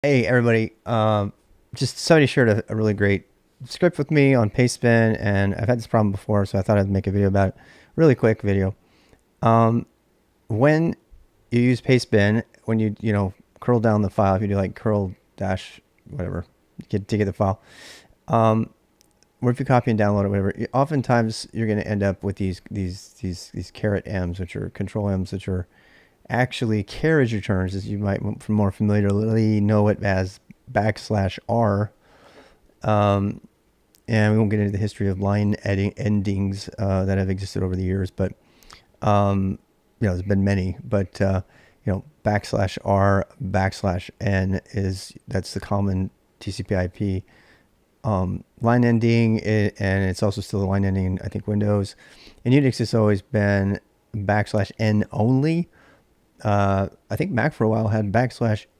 Hey everybody, just somebody shared a really great script with me on Pastebin, and I've had this problem before, so I thought I'd make a video about it. Really quick video. Um, when you use Pastebin, when you curl down the file, if you do like curl dash whatever, to get the file, um, or if you copy and download it, whatever, oftentimes you're going to end up with these caret m's, which are control m's, which are actually carriage returns, as you might more familiarly know it as \r. Um, and we won't get into the history of line endings that have existed over the years, but there's been many. But \r \n that's the common TCP/IP line ending, and it's also still the line ending in I think Windows. In Unix, it's always been \n only. I think Mac for a while had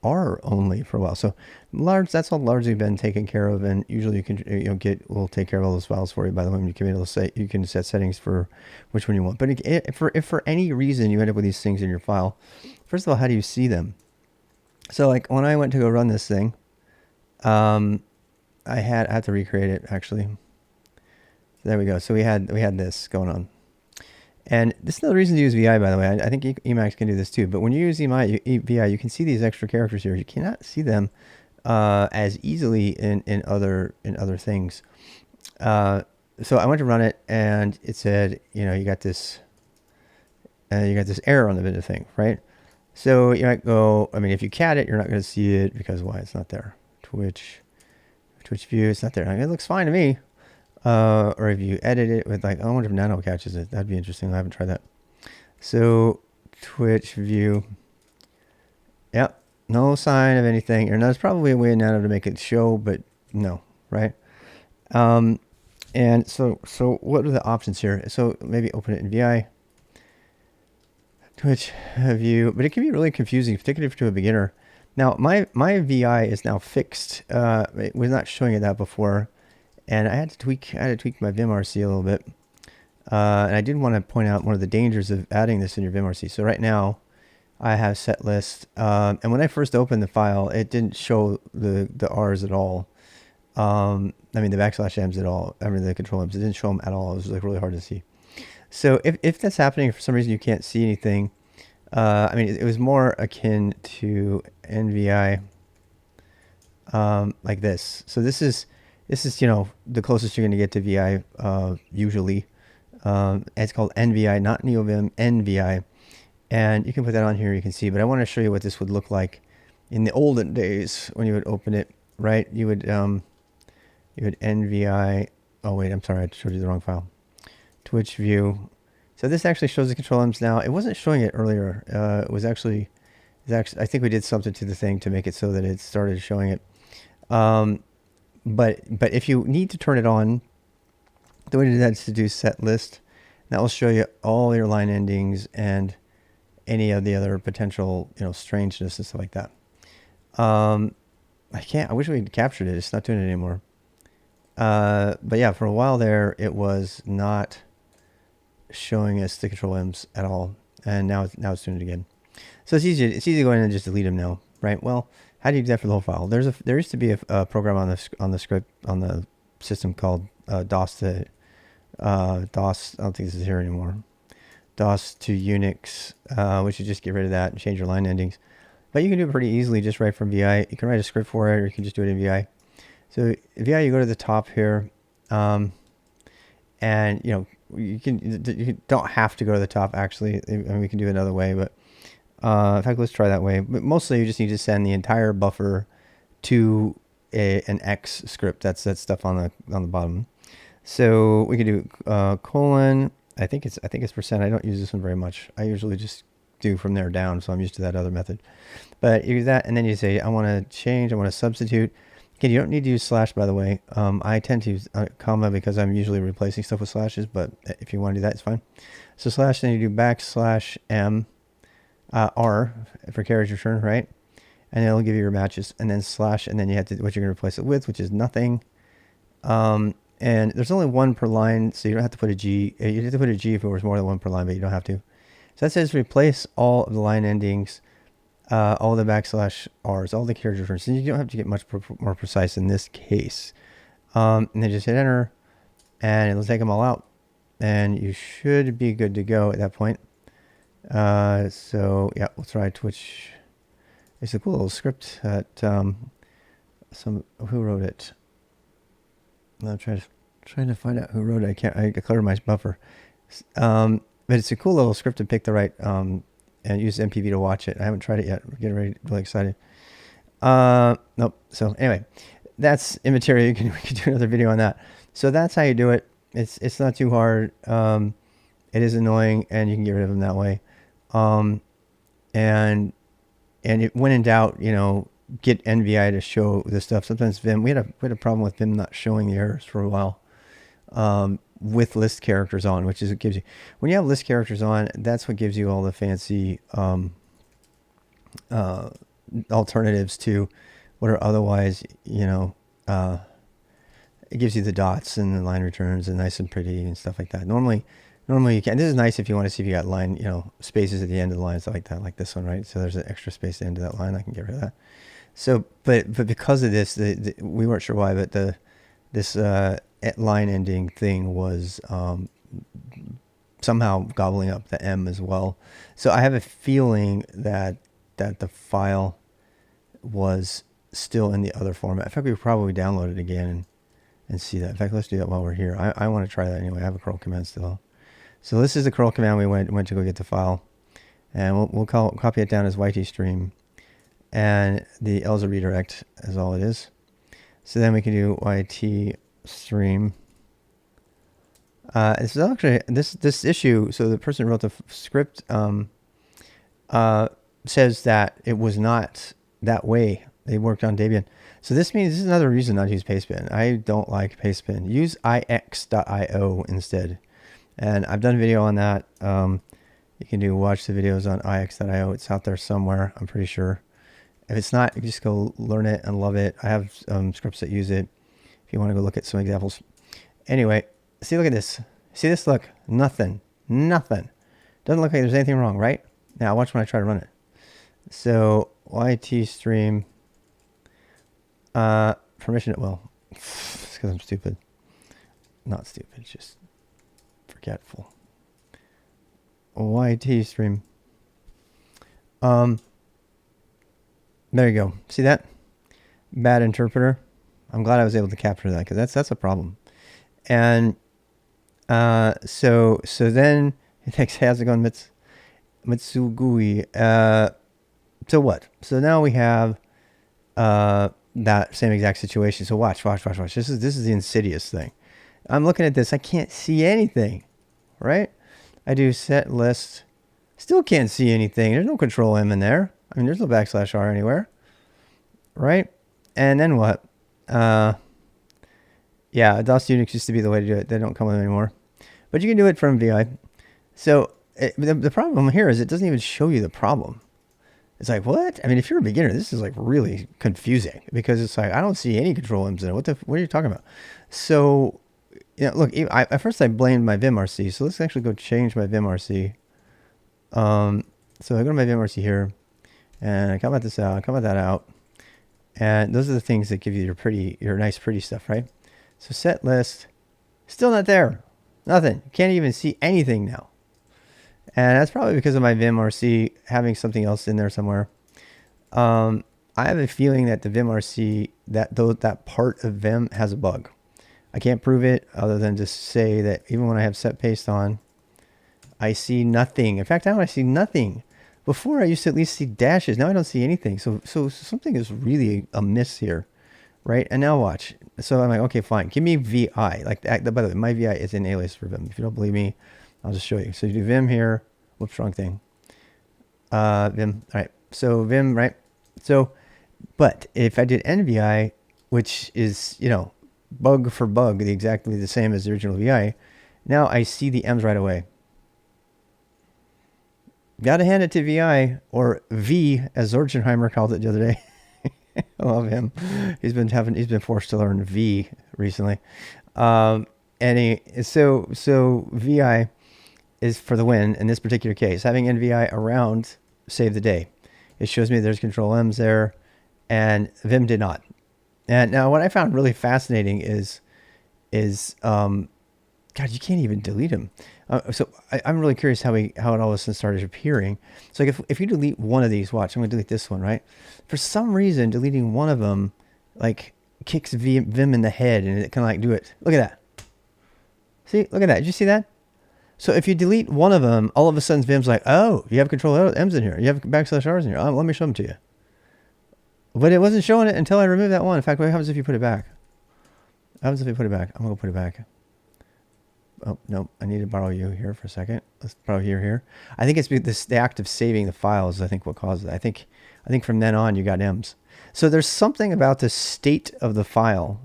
\r only for a while. So that's all largely been taken care of, and usually you can we'll take care of all those files for you. By the way, you can be able to say you can set settings for which one you want. But if for any reason you end up with these things in your file, first of all, how do you see them? So like when I went to go run this thing, I had to recreate it actually. There we go. So we had this going on. And this is another reason to use VI, by the way. I think Emacs can do this too. But when you use VI, you can see these extra characters here. You cannot see them as easily in other things. So I went to run it, and it said, you got this error on the bit of thing, right? So you might go. I mean, if you cat it, you're not going to see it because why? It's not there. Twitch view, it's not there. I mean, it looks fine to me. Or if you edit it with I wonder if nano catches it. That'd be interesting. I haven't tried that. So Twitch view. Yep. No sign of anything. And there's probably a way in nano to make it show, but no, right? And so what are the options here? So maybe open it in VI. Twitch view, but it can be really confusing, particularly to a beginner. Now my VI is now fixed. It was not showing it that before. And I had to tweak my vimrc a little bit. And I did want to point out one of the dangers of adding this in your vimrc. So right now, I have set list. And when I first opened the file, it didn't show the R's at all. I mean, the \m's at all. I mean, the control m's. It didn't show them at all. It was like really hard to see. So if that's happening, if for some reason you can't see anything, I mean, it was more akin to NVI like this. So this is the closest you're going to get to VI usually. It's called NVI, not NeoVim, NVI. And you can put that on here, you can see. But I want to show you what this would look like in the olden days when you would open it, right? You would NVI. Oh, wait, I'm sorry, I showed you the wrong file. Twitch view. So this actually shows the control M's now. It wasn't showing it earlier. It was actually, I think we did something to the thing to make it so that it started showing it. But if you need to turn it on, the way to do that is to do set list. That will show you all your line endings and any of the other potential, strangeness and stuff like that. I wish we had captured it. It's not doing it anymore. But yeah, for a while there, it was not showing us the control M's at all. And now it's doing it again. So it's easy to go in and just delete them now, right? Well, how do you do that for the whole file? There used to be a program on the script on the system called DOS to DOS. I don't think this is here anymore. DOS to Unix, which you just get rid of that and change your line endings. But you can do it pretty easily just right from VI. You can write a script for it, or you can just do it in VI. So VI, you go to the top here, and you don't have to go to the top actually. I mean, we can do it another way, but. In fact, let's try that way. But mostly, you just need to send the entire buffer to an X script. That's that stuff on the bottom. So we can do colon. I think it's percent. I don't use this one very much. I usually just do from there down. So I'm used to that other method. But you do that, and then you say, I want to change. I want to substitute. Again, you don't need to use slash, by the way. I tend to use comma because I'm usually replacing stuff with slashes. But if you want to do that, it's fine. So slash, then you do \m. R for carriage return, right? And it'll give you your matches, and then slash, and then you have to what you're going to replace it with, which is nothing. And there's only one per line, so you don't have to put a G. You have to put a G if it was more than one per line, but you don't have to. So that says replace all of the line endings all the backslash R's, all the carriage returns. So you don't have to get much more precise in this case. And then just hit enter, and it'll take them all out, and you should be good to go at that point. So yeah, we'll try Twitch. It's a cool little script that who wrote it. I'm trying to find out who wrote it. I cleared my buffer. But it's a cool little script to pick the right and use MPV to watch it. I haven't tried it yet. We're getting really excited. Nope. So anyway, that's immaterial. We can do another video on that. So that's how you do it. It's not too hard. It is annoying, and you can get rid of them that way. And when in doubt, get NVI to show the stuff. Sometimes Vim, we had a problem with Vim not showing the errors for a while. With list characters on, which is, it gives you, when you have list characters on, that's what gives you all the fancy alternatives to what are otherwise, it gives you the dots and the line returns and nice and pretty and stuff like that. Normally you can. This is nice if you want to see if you got line, spaces at the end of the line, stuff like that, like this one, right? So there's an extra space at the end of that line. I can get rid of that. So, but because of this, we weren't sure why, but this line ending thing was somehow gobbling up the M as well. So I have a feeling that the file was still in the other format. In fact, we could probably download it again and see that. In fact, let's do that while we're here. I want to try that anyway. I have a curl command still. So this is the curl command we went to go get the file. And we'll copy it down as YT stream. And the L is a redirect, is all it is. So then we can do YT stream. This is actually this issue. So the person who wrote the script says that it was not that way. They worked on Debian. So this means, this is another reason not to use Pastebin. I don't like Pastebin. Use ix.io instead. And I've done a video on that. You can watch the videos on ix.io. It's out there somewhere, I'm pretty sure. If it's not, you just go learn it and love it. I have scripts that use it if you want to go look at some examples. Anyway, see, look at this. See this? Look, nothing. Doesn't look like there's anything wrong, right? Now watch when I try to run it. So YT stream, permission, well, it's because I'm stupid. Not stupid, just forgetful. YT stream. There you go. See that? Bad interpreter. I'm glad I was able to capture that, because that's a problem. And so then thanks. How's it going, Mitsugui? So what? So now we have that same exact situation. So watch. This is the insidious thing. I'm looking at this. I can't see anything, right? I do set list. Still can't see anything. There's no control M in there. I mean, there's no backslash R anywhere, right? And then what? Yeah, DOS Unix used to be the way to do it. They don't come with them anymore. But you can do it from VI. So the problem here is it doesn't even show you the problem. It's like, what? I mean, if you're a beginner, this is like really confusing, because it's like, I don't see any control M's in it. What are you talking about? So, look, at first I blamed my vimrc. So let's actually go change my vimrc. So I go to my vimrc here, and I comment this out, I comment that out. And those are the things that give you your nice, pretty stuff, right? So set list, still not there. Nothing. You can't even see anything now. And that's probably because of my vimrc having something else in there somewhere. I have a feeling that the vimrc, that part of Vim has a bug. I can't prove it other than just say that even when I have set paste on, I see nothing. In fact, now I see nothing. Before I used to at least see dashes. Now I don't see anything. So something is really amiss here, right? And now watch. So I'm like, okay, fine. Give me VI. Like, by the way, my VI is an alias for Vim. If you don't believe me, I'll just show you. So you do Vim here. Whoops, wrong thing. Vim. All right. So Vim, right? So, but if I did NVI, which is, bug for bug, exactly the same as the original VI, now I see the M's right away. Got to hand it to VI, or V, as Zorgenheimer called it the other day. I love him. He's been forced to learn V recently. So VI is for the win in this particular case. Having NVI around saved the day. It shows me there's control M's there, and Vim did not. And now what I found really fascinating is God, you can't even delete them. So I'm really curious how it all of a sudden started appearing. So like if you delete one of these, watch, I'm gonna delete this one, right? For some reason, deleting one of them like kicks Vim in the head, and it can like do it. Look at that. See, look at that. Did you see that? So if you delete one of them, all of a sudden Vim's like, oh, you have control M's in here. You have backslash R's in here. Let me show them to you. But it wasn't showing it until I removed that one. In fact, what happens if you put it back? What happens if you put it back? I'm going to put it back. Oh, no, I need to borrow you here for a second. Let's borrow here. I think it's the act of saving the files, I think, what causes it. I think from then on, you got M's. So there's something about the state of the file,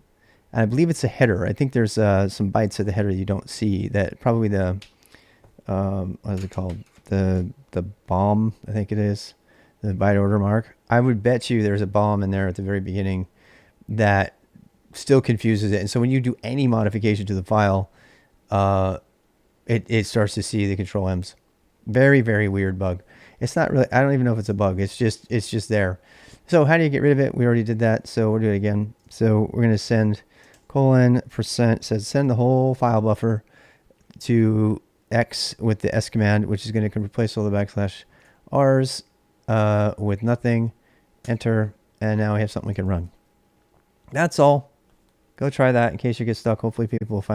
and I believe it's a header. I think there's some bytes of the header you don't see that probably the, what is it called? The BOM, I think it is, the byte order mark. I would bet you there's a BOM in there at the very beginning that still confuses it. And so when you do any modification to the file, it starts to see the control M's. Very, very weird bug. It's not really, I don't even know if it's a bug. It's just there. So how do you get rid of it? We already did that. So we'll do it again. So we're going to send %, says send the whole file buffer to X with the S command, which is going to replace all the backslash R's with nothing. Enter. And now we have something we can run. That's all. Go try that in case you get stuck. Hopefully people will find